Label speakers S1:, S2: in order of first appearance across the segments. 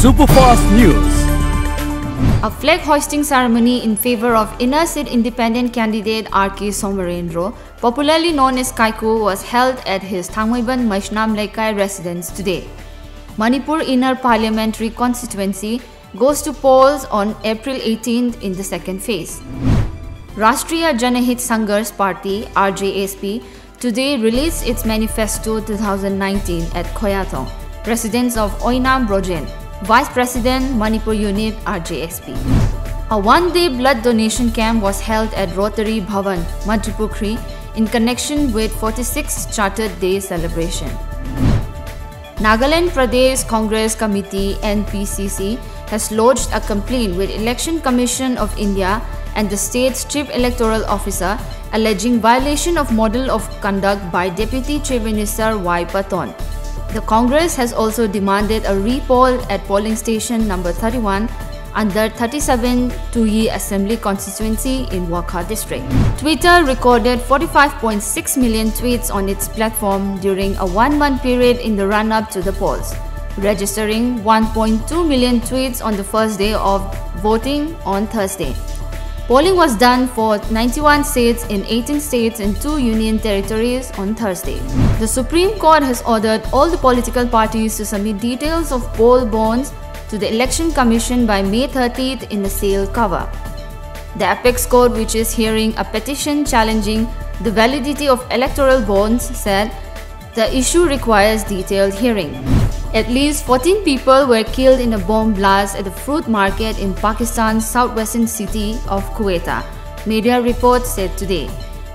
S1: Superfast News.
S2: A flag hoisting ceremony in favor of inner seat independent candidate SOMENDRO, popularly known as Kaiku, was held at his Thangmaiban Maishnam Laikai residence today. Manipur Inner Parliamentary Constituency goes to polls on April 18th in the second phase. Rashtriya Janahit Sangharsh Party (RJSP) today released its Manifesto 2019 at QUETTA, residence of Oinam Brojen, Vice President, Manipur Unit RJSP. A one-day blood donation camp was held at Rotary Bhavan, Manipur in connection with 46th Chartered Day celebration. Nagaland Pradesh Congress Committee (NPCC) has lodged a complaint with Election Commission of India and the state's Chief Electoral Officer alleging violation of Model of Conduct by Deputy Chief Minister Y. PATTON. The Congress has also demanded a re-poll at polling station number 31 under 37 Tuyi Assembly Constituency in Wakha district. Twitter recorded 45.6 million tweets on its platform during a one-month period in the run-up to the polls, registering 1.2 million tweets on the first day of voting on Thursday. Polling was done for 91 seats in 18 states and 2 union territories on Thursday. The Supreme Court has ordered all the political parties to submit details of poll bonds to the Election Commission by May 30th in a sealed cover. The Apex Court, which is hearing a petition challenging the validity of electoral bonds, said the issue requires detailed hearing. At least 14 people were killed in a bomb blast at the fruit market in Pakistan's southwestern city of Quetta, media reports said today.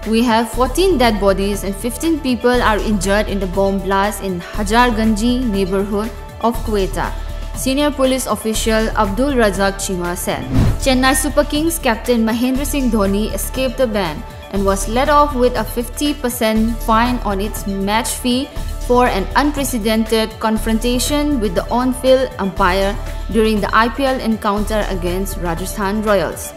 S2: We have 14 dead bodies and 15 people are injured in the bomb blast in Hajarganji neighborhood of Quetta, senior police official Abdul Razak Chima said. Chennai Super Kings captain Mahendra Singh Dhoni escaped the ban and was let off with a 50% fine on its match fee for an unprecedented confrontation with the on-field umpire during the IPL encounter against Rajasthan Royals.